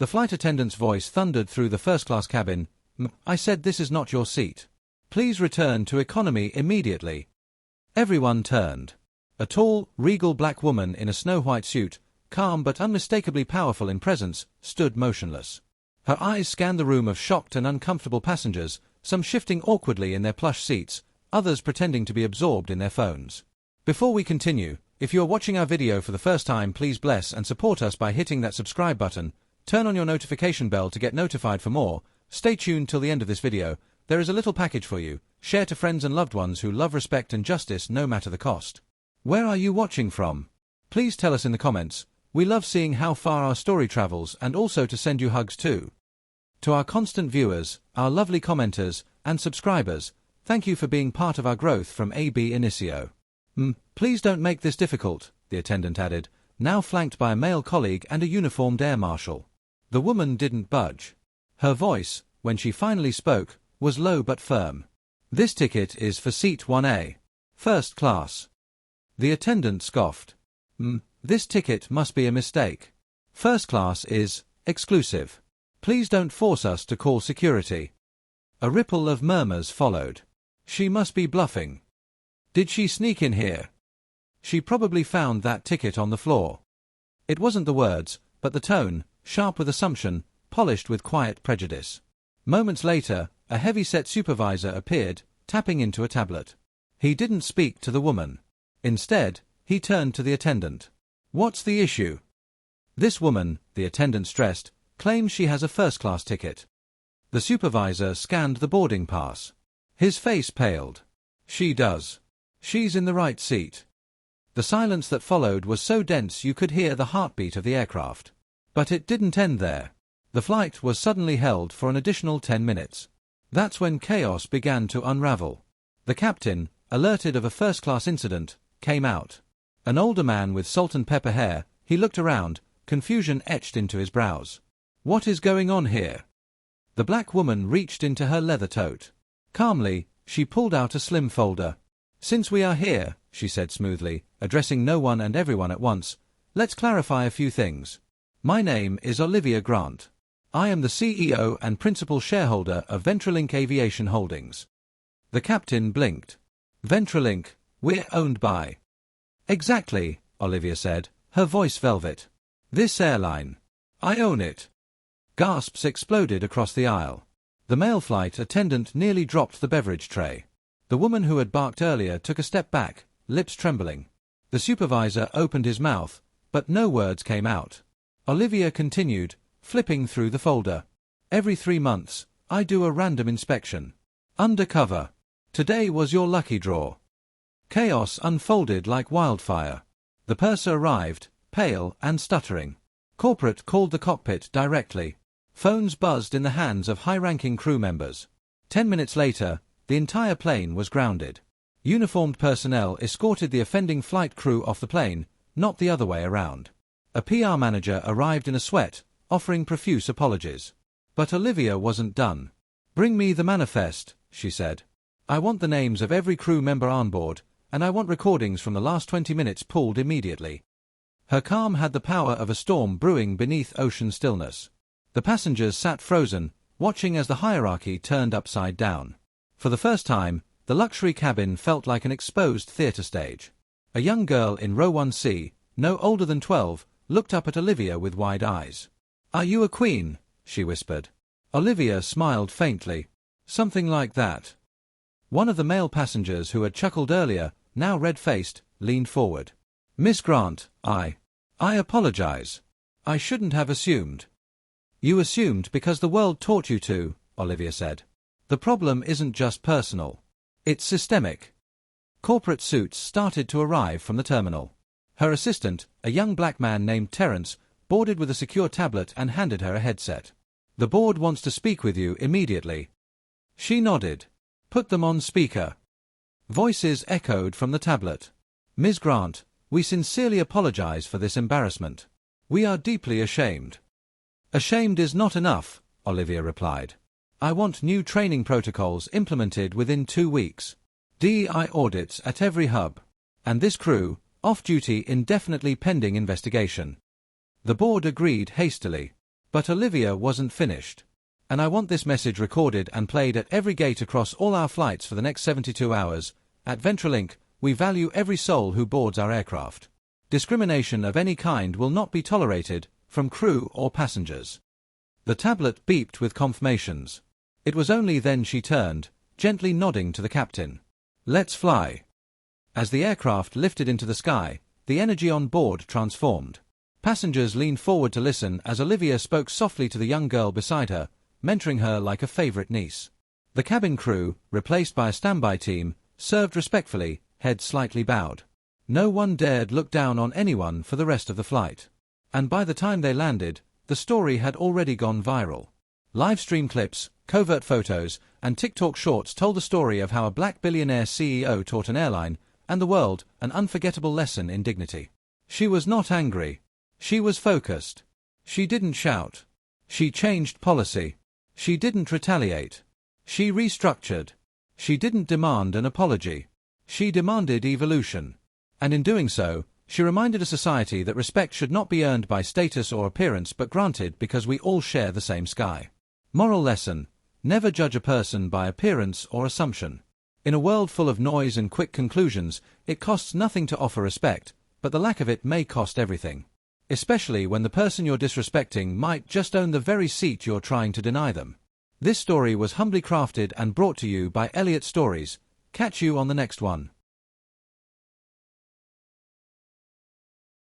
The flight attendant's voice thundered through the first-class cabin. I said this is not your seat. Please return to economy immediately." Everyone turned. A tall, regal black woman in a snow-white suit, calm but unmistakably powerful in presence, stood motionless. Her eyes scanned the room of shocked and uncomfortable passengers, some shifting awkwardly in their plush seats, others pretending to be absorbed in their phones. Before we continue, if you are watching our video for the first time, please bless and support us by hitting that subscribe button, turn on your notification bell to get notified for more, stay tuned till the end of this video, there is a little package for you, share to friends and loved ones who love respect and justice no matter the cost. Where are you watching from? Please tell us in the comments. We love seeing how far our story travels and also to send you hugs too. To our constant viewers, our lovely commenters, and subscribers, thank you for being part of our growth from AB Inicio. Please don't make this difficult, the attendant added, now flanked by a male colleague and a uniformed air marshal. The woman didn't budge. Her voice, when she finally spoke, was low but firm. This ticket is for seat 1A. First class. The attendant scoffed. This ticket must be a mistake. First class is exclusive. Please don't force us to call security. A ripple of murmurs followed. She must be bluffing. Did she sneak in here? She probably found that ticket on the floor. It wasn't the words, but the tone, sharp with assumption, polished with quiet prejudice. Moments later, a heavy-set supervisor appeared, tapping into a tablet. He didn't speak to the woman. Instead, he turned to the attendant. "What's the issue?" "This woman," the attendant stressed, "claims she has a first-class ticket." The supervisor scanned the boarding pass. His face paled. "She does. She's in the right seat." The silence that followed was so dense you could hear the heartbeat of the aircraft. But it didn't end there. The flight was suddenly held for an additional 10 minutes. That's when chaos began to unravel. The captain, alerted of a first-class incident, came out. An older man with salt and pepper hair, he looked around, confusion etched into his brows. "What is going on here?" The black woman reached into her leather tote. Calmly, she pulled out a slim folder. "Since we are here," she said smoothly, addressing no one and everyone at once, "let's clarify a few things. My name is Olivia Grant. I am the CEO and principal shareholder of Ventralink Aviation Holdings." The captain blinked. "Ventralink, we're owned by—" "Exactly," Olivia said, her voice velvet. "This airline. I own it." Gasps exploded across the aisle. The male flight attendant nearly dropped the beverage tray. The woman who had barked earlier took a step back, lips trembling. The supervisor opened his mouth, but no words came out. Olivia continued, flipping through the folder. "Every 3 months, I do a random inspection. Undercover. Today was your lucky draw." Chaos unfolded like wildfire. The purser arrived, pale and stuttering. Corporate called the cockpit directly. Phones buzzed in the hands of high-ranking crew members. 10 minutes later, the entire plane was grounded. Uniformed personnel escorted the offending flight crew off the plane, not the other way around. A PR manager arrived in a sweat, offering profuse apologies. But Olivia wasn't done. "Bring me the manifest," she said. "I want the names of every crew member on board, and I want recordings from the last 20 minutes pulled immediately." Her calm had the power of a storm brewing beneath ocean stillness. The passengers sat frozen, watching as the hierarchy turned upside down. For the first time, the luxury cabin felt like an exposed theater stage. A young girl in row 1C, no older than 12, looked up at Olivia with wide eyes. "Are you a queen?" she whispered. Olivia smiled faintly. "Something like that." One of the male passengers who had chuckled earlier, now red-faced, leaned forward. "Miss Grant, I apologize. I shouldn't have assumed." "You assumed because the world taught you to," Olivia said. "The problem isn't just personal. It's systemic." Corporate suits started to arrive from the terminal. Her assistant, a young black man named Terence, boarded with a secure tablet and handed her a headset. "The board wants to speak with you immediately." She nodded. "Put them on speaker." Voices echoed from the tablet. "Ms. Grant, we sincerely apologize for this embarrassment. We are deeply ashamed." "Ashamed is not enough," Olivia replied. "I want new training protocols implemented within 2 weeks. DEI audits at every hub. And this crew, off-duty indefinitely pending investigation." The board agreed hastily. But Olivia wasn't finished. And I want this message recorded and played at every gate across all our flights for the next 72 hours. At Ventralink, we value every soul who boards our aircraft. Discrimination of any kind will not be tolerated, from crew or passengers. The tablet beeped with confirmations. It was only then she turned, gently nodding to the captain. Let's fly. As the aircraft lifted into the sky, the energy on board transformed. Passengers leaned forward to listen as Olivia spoke softly to the young girl beside her, mentoring her like a favorite niece. The cabin crew, replaced by a standby team, served respectfully, heads slightly bowed. No one dared look down on anyone for the rest of the flight. And by the time they landed, the story had already gone viral. Livestream clips, covert photos, and TikTok shorts told the story of how a black billionaire CEO taught an airline, and the world, an unforgettable lesson in dignity. She was not angry. She was focused. She didn't shout. She changed policy. She didn't retaliate. She restructured. She didn't demand an apology. She demanded evolution. And in doing so, she reminded a society that respect should not be earned by status or appearance but granted because we all share the same sky. Moral lesson: never judge a person by appearance or assumption. In a world full of noise and quick conclusions, it costs nothing to offer respect, but the lack of it may cost everything. Especially when the person you're disrespecting might just own the very seat you're trying to deny them. This story was humbly crafted and brought to you by Elliot Stories. Catch you on the next one.